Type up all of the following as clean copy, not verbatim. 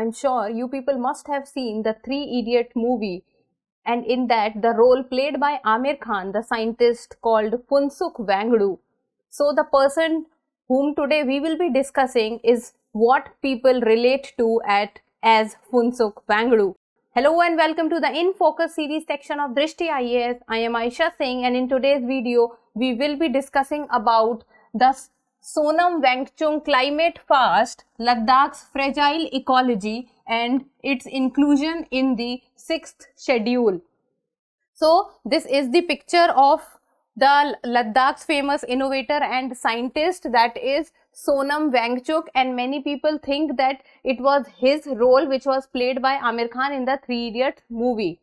I'm sure you people must have seen the Three Idiot movie, and in that the role played by Amir Khan, the scientist called Funsuk Wangdu. So the person whom today we will be discussing is what people relate to as Funsuk Wangdu. Hello and welcome to the In Focus series section of Drishti IAS. I am Aisha Singh, and in today's video we will be discussing about the Sonam Wangchuk climate fast, Ladakh's fragile ecology and its inclusion in the 6th schedule. So this is the picture of the Ladakh's famous innovator and scientist, that is Sonam Wangchuk, and many people think that it was his role which was played by Amir Khan in the Three Idiots movie.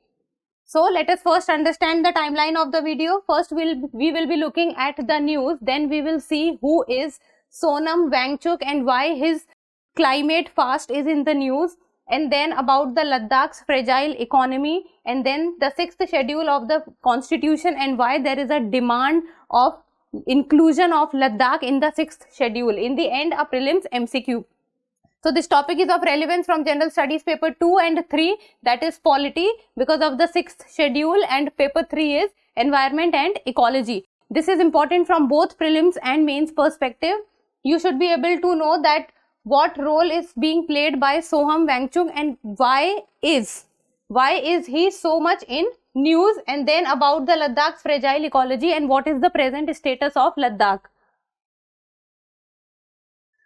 So let us first understand the timeline of the video. First we will be looking at the news, then we will see who is Sonam Wangchuk and why his climate fast is in the news, and then about the Ladakh's fragile economy, and then the 6th schedule of the constitution and why there is a demand of inclusion of Ladakh in the 6th schedule. In the end, a prelims MCQ. So this topic is of relevance from General Studies paper 2 and 3, that is polity, because of the 6th schedule, and paper 3 is environment and ecology. This is important from both prelims and mains perspective. You should be able to know that what role is being played by Sonam Wangchuk and why is he so much in news, and then about the Ladakh's fragile ecology and what is the present status of Ladakh.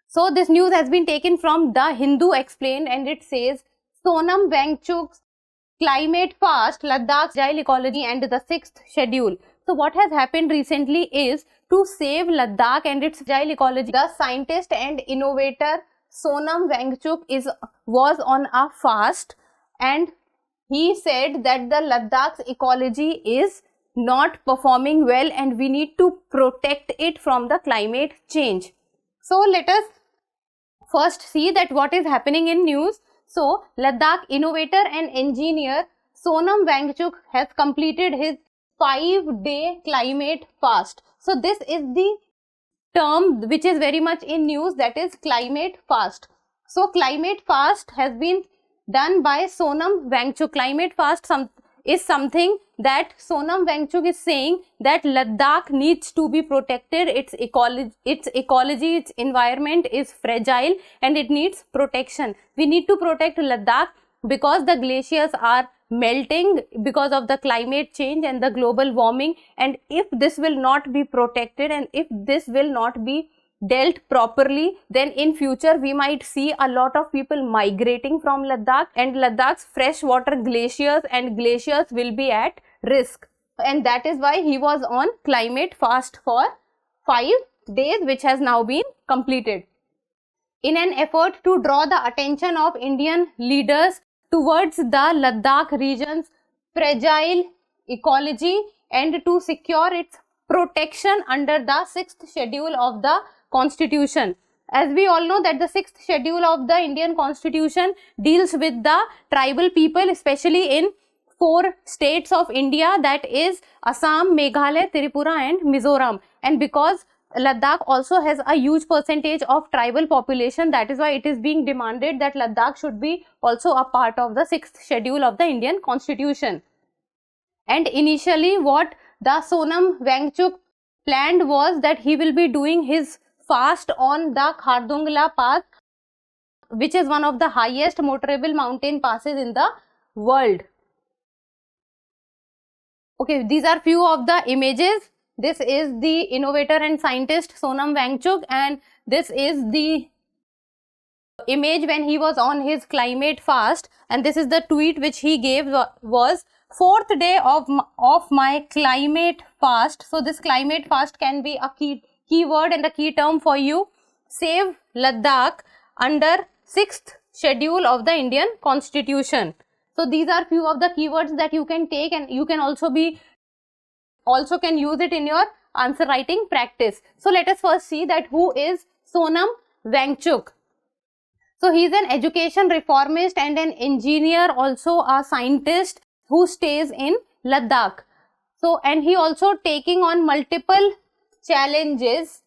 So this news has been taken from The Hindu Explained, and it says Sonam Wangchuk's climate fast, Ladakh's fragile ecology and the 6th schedule. So what has happened recently is, to save Ladakh and its fragile ecology, the scientist and innovator Sonam Wangchuk was on a fast, and he said that the Ladakh's ecology is not performing well and we need to protect it from the climate change. So let us first see that what is happening in news. So Ladakh innovator and engineer Sonam Wangchuk has completed his 5-day climate fast. So this is the term which is very much in news, that is climate fast. So climate fast has been done by Sonam Wangchuk. Climate fast is something that Sonam Wangchuk is saying that Ladakh needs to be protected. Its ecology, its environment is fragile and it needs protection. We need to protect Ladakh because the glaciers are melting because of the climate change and the global warming, and if this will not be protected and if this will not be dealt properly, then in future we might see a lot of people migrating from Ladakh, and Ladakh's freshwater glaciers will be at risk. And that is why he was on climate fast for 5 days, which has now been completed. In an effort to draw the attention of Indian leaders towards the Ladakh region's fragile ecology and to secure its protection under the 6th schedule of the constitution. As we all know that the 6th schedule of the Indian constitution deals with the tribal people, especially in 4 states of India, that is Assam, Meghalaya, Tripura and Mizoram. And because Ladakh also has a huge percentage of tribal population, that is why it is being demanded that Ladakh should be also a part of the 6th schedule of the Indian constitution. And initially what the Sonam Wangchuk planned was that he will be doing his fast on the Khardungla Pass, which is one of the highest motorable mountain passes in the world. Okay, these are few of the images. This is the innovator and scientist Sonam Wangchuk, and this is the image when he was on his climate fast, and this is the tweet which he gave was 4th day of my climate fast. So this climate fast can be a keyword and a key term for you. Save Ladakh under 6th schedule of the Indian constitution. So these are few of the keywords that you can take, and you can also can use it in your answer writing practice. So let us first see that who is Sonam Wangchuk. So he is an education reformist and an engineer, also a scientist who stays in Ladakh. So, and he also taking on multiple challenges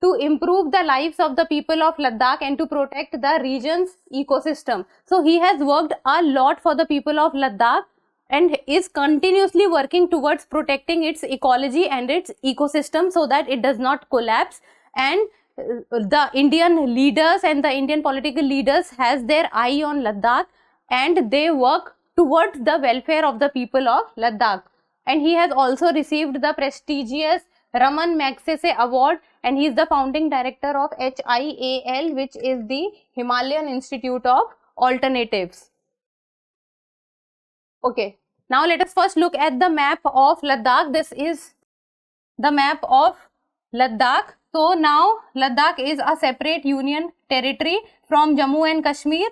to improve the lives of the people of Ladakh and to protect the region's ecosystem. So he has worked a lot for the people of Ladakh and is continuously working towards protecting its ecology and its ecosystem so that it does not collapse. And the Indian leaders and the Indian political leaders has their eye on Ladakh and they work towards the welfare of the people of Ladakh. And he has also received the prestigious Raman Magsaysay Award, and he is the founding director of HIAL, which is the Himalayan Institute of Alternatives. Okay, now let us first look at the map of Ladakh. This is the map of Ladakh. So now Ladakh is a separate union territory from Jammu and Kashmir.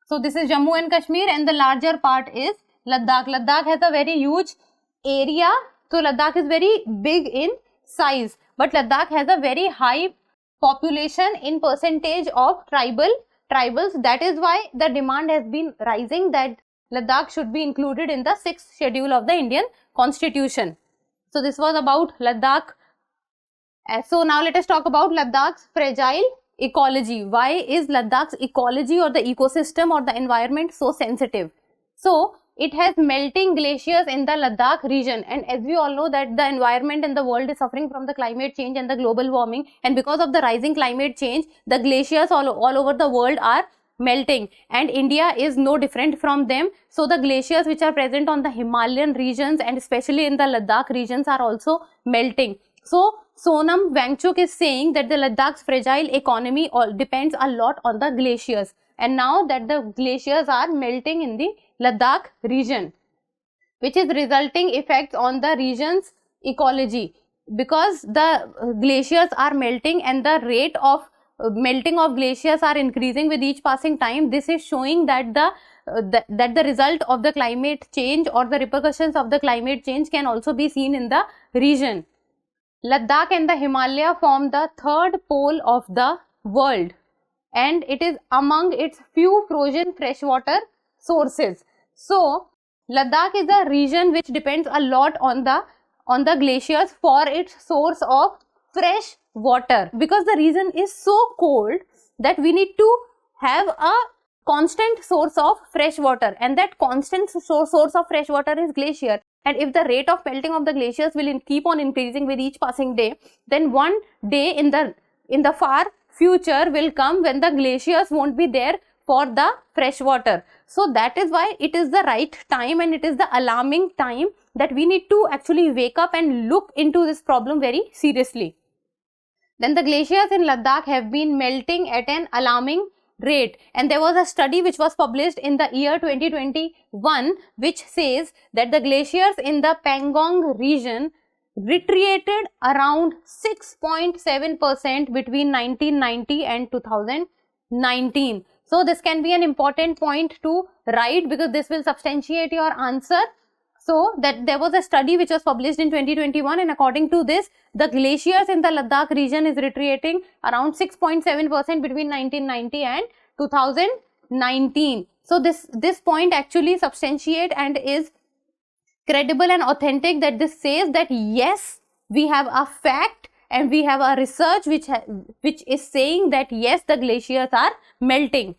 So this is Jammu and Kashmir and the larger part is Ladakh. Ladakh has a very huge area. So Ladakh is very big in size, but Ladakh has a very high population in percentage of tribals. That is why the demand has been rising that Ladakh should be included in the 6th schedule of the Indian Constitution. So this was about Ladakh. So now let us talk about Ladakh's fragile ecology. Why is Ladakh's ecology or the ecosystem or the environment so sensitive? So it has melting glaciers in the Ladakh region, and as we all know that the environment in the world is suffering from the climate change and the global warming, and because of the rising climate change, the glaciers all over the world are melting, and India is no different from them. So the glaciers which are present on the Himalayan regions and especially in the Ladakh regions are also melting. So Sonam Wangchuk is saying that the Ladakh's fragile economy depends a lot on the glaciers, and now that the glaciers are melting in the Ladakh region, which is resulting effects on the region's ecology, because the glaciers are melting and the rate of melting of glaciers are increasing with each passing time. This is showing that the result of the climate change or the repercussions of the climate change can also be seen in the region. Ladakh and the Himalaya form the third pole of the world, and it is among its few frozen freshwater sources. So Ladakh is a region which depends a lot on the glaciers for its source of fresh water, because the region is so cold that we need to have a constant source of fresh water, and that constant source of fresh water is glacier. And if the rate of melting of the glaciers will keep on increasing with each passing day, then one day in the far future will come when the glaciers won't be there for the fresh water. So that is why it is the right time and it is the alarming time that we need to actually wake up and look into this problem very seriously. Then the glaciers in Ladakh have been melting at an alarming rate, and there was a study which was published in the year 2021 which says that the glaciers in the Pangong region retreated around 6.7% between 1990 and 2019. So this can be an important point to write, because this will substantiate your answer. So that there was a study which was published in 2021, and according to this, the glaciers in the Ladakh region is retreating around 6.7% between 1990 and 2019. So this point actually substantiate and is credible and authentic, that this says that yes, we have a fact and we have a research which is saying that yes, the glaciers are melting,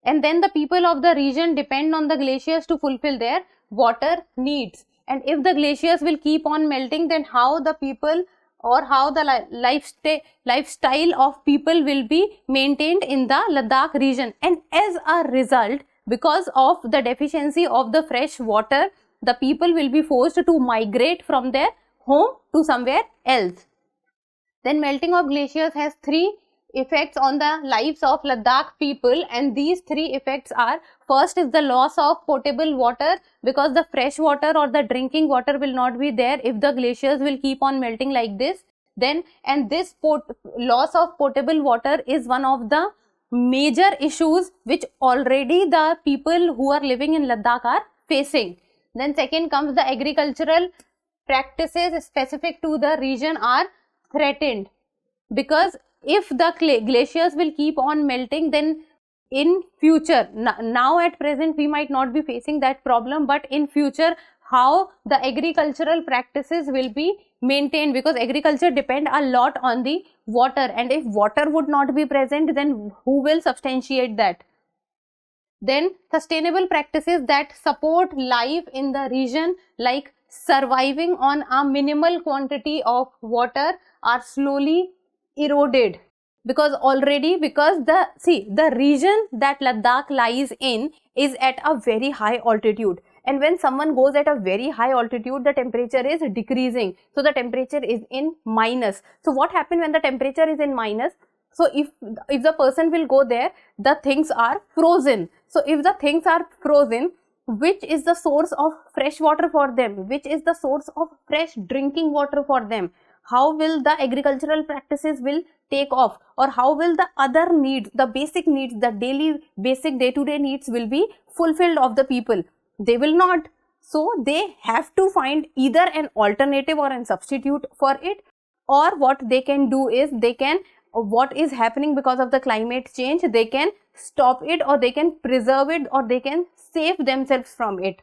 and then the people of the region depend on the glaciers to fulfill their water needs. And if the glaciers will keep on melting, then how the people or how the lifestyle of people will be maintained in the Ladakh region. And as a result, because of the deficiency of the fresh water, the people will be forced to migrate from their home to somewhere else. Then melting of glaciers has 3 effects on the lives of Ladakh people, and these 3 effects are: first is the loss of potable water, because the fresh water or the drinking water will not be there if the glaciers will keep on melting like this. Then, and this loss of potable water is one of the major issues which already the people who are living in Ladakh are facing. Then second comes the agricultural practices specific to the region are threatened, because if the glaciers will keep on melting, then in future, now at present we might not be facing that problem, but in future how the agricultural practices will be maintained, because agriculture depend a lot on the water, and if water would not be present, then who will substantiate that? Then sustainable practices that support life in the region, like surviving on a minimal quantity of water, are slowly eroded, because the region that Ladakh lies in is at a very high altitude, and when someone goes at a very high altitude, the temperature is decreasing, so the temperature is in minus. So what happens when the temperature is in minus? So if the person will go there, the things are frozen. So if the things are frozen, which is the source of fresh water for them? Which is the source of fresh drinking water for them? How will the agricultural practices will take off, or how will the other needs, the basic needs, the daily basic day-to-day needs will be fulfilled of the people? They will not. So they have to find either an alternative or a substitute for it, or what they can do is what is happening because of the climate change, they can stop it, or they can preserve it, or they can save themselves from it.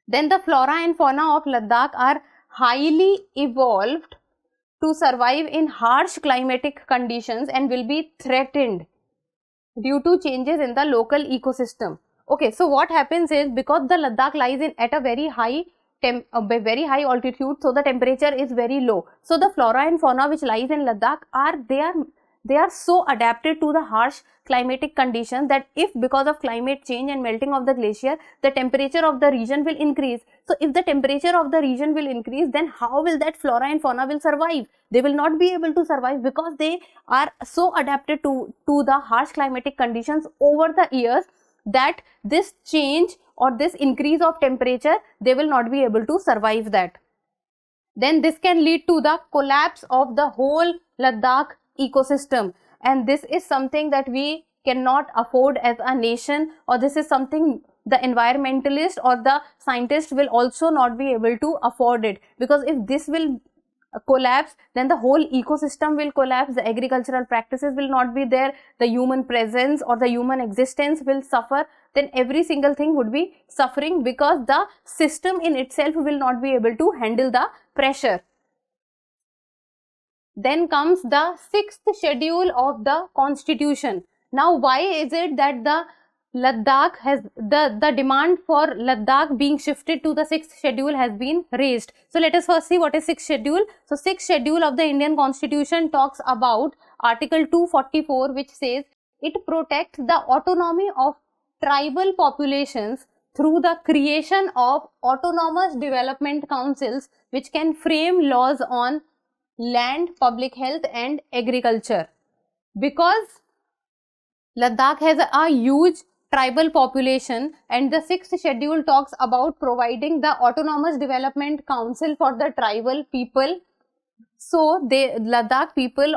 Then the flora and fauna of Ladakh are highly evolved to survive in harsh climatic conditions and will be threatened due to changes in the local ecosystem. Okay, so what happens is, because the Ladakh lies at a very high altitude, so the temperature is very low. So the flora and fauna which lies in Ladakh they are so adapted to the harsh climatic conditions that if because of climate change and melting of the glacier, the temperature of the region will increase. So if the temperature of the region will increase, then how will that flora and fauna will survive? They will not be able to survive, because they are so adapted to the harsh climatic conditions over the years, that this change or this increase of temperature, they will not be able to survive that. Then this can lead to the collapse of the whole Ladakh ecosystem, and this is something that we cannot afford as a nation, or this is something the environmentalist or the scientist will also not be able to afford it, because if this will collapse, then the whole ecosystem will collapse, the agricultural practices will not be there, the human presence or the human existence will suffer, then every single thing would be suffering, because the system in itself will not be able to handle the pressure. Then comes the 6th schedule of the constitution. Now why is it that the Ladakh has the demand for Ladakh being shifted to the 6th schedule has been raised? So let us first see what is 6th schedule. So 6th schedule of the Indian constitution talks about article 244, which says it protects the autonomy of tribal populations through the creation of autonomous development councils which can frame laws on land, public health and agriculture. Because Ladakh has a huge tribal population, and the 6th schedule talks about providing the autonomous development council for the tribal people. So Ladakh people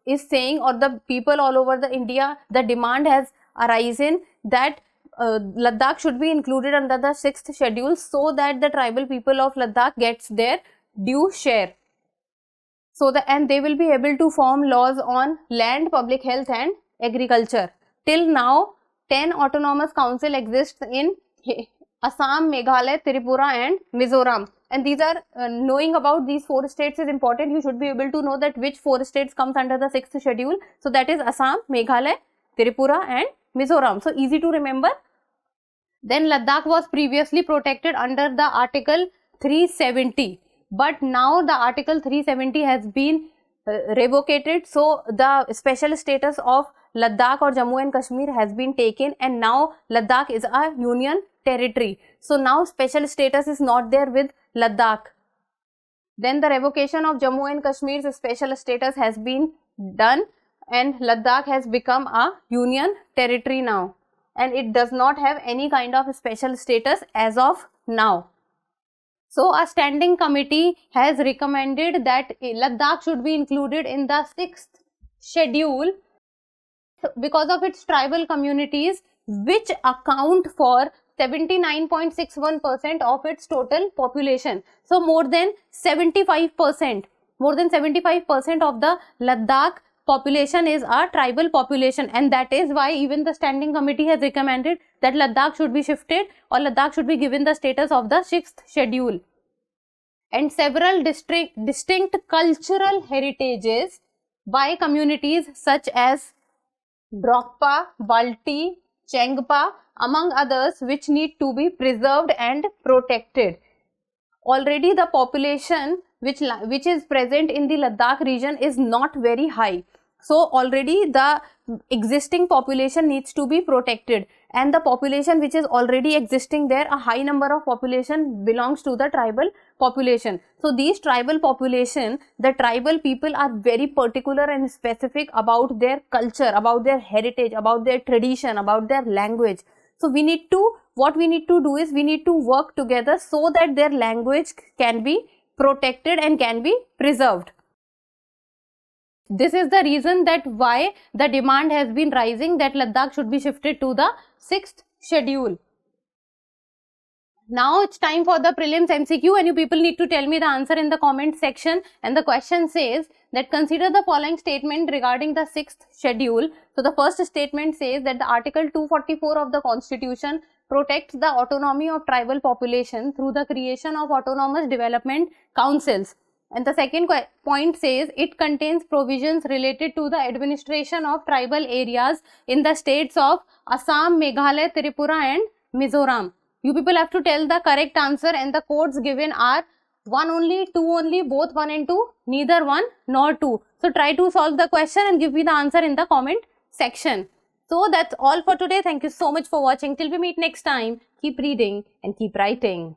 is saying, or the people all over the India, the demand has arisen that Ladakh should be included under the 6th schedule, so that the tribal people of Ladakh gets their due share. So and they will be able to form laws on land, public health and agriculture. Till now, 10 autonomous council exists in Assam, Meghalaya, Tripura and Mizoram. And these are, knowing about these 4 states is important. You should be able to know that which 4 states comes under the 6th schedule. So that is Assam, Meghalaya, Tripura and Mizoram. So easy to remember. Then Ladakh was previously protected under the article 370. But now the article 370 has been revocated, so the special status of Ladakh or Jammu and Kashmir has been taken, and now Ladakh is a union territory. So now special status is not there with Ladakh. Then the revocation of Jammu and Kashmir's special status has been done, and Ladakh has become a union territory now, and it does not have any kind of special status as of now. So a standing committee has recommended that Ladakh should be included in the 6th schedule because of its tribal communities, which account for 79.61% of its total population. So more than 75% of the Ladakh population is a tribal population, and that is why even the standing committee has recommended that Ladakh should be shifted, or Ladakh should be given the status of the 6th schedule. and several distinct cultural heritages by communities such as Drokpa, Balti, Chengpa, among others, which need to be preserved and protected. Already the population which is present in the Ladakh region is not very high. So already the existing population needs to be protected, and the population which is already existing there, a high number of population belongs to the tribal population. So these tribal population, the tribal people are very particular and specific about their culture, about their heritage, about their tradition, about their language. So what we need to do is we need to work together so that their language can be protected and can be preserved. This is the reason that why the demand has been rising that Ladakh should be shifted to the 6th schedule. Now it's time for the prelims MCQ, and you people need to tell me the answer in the comment section. And the question says that consider the following statement regarding the 6th schedule. So the first statement says that the Article 244 of the Constitution protects the autonomy of tribal population through the creation of autonomous development councils. And the second point says it contains provisions related to the administration of tribal areas in the states of Assam, Meghalaya, Tripura and Mizoram. You people have to tell the correct answer, and the codes given are 1 only, 2 only, both 1 and 2, neither 1 nor 2. So try to solve the question and give me the answer in the comment section. So that's all for today. Thank you so much for watching. Till we meet next time, keep reading and keep writing.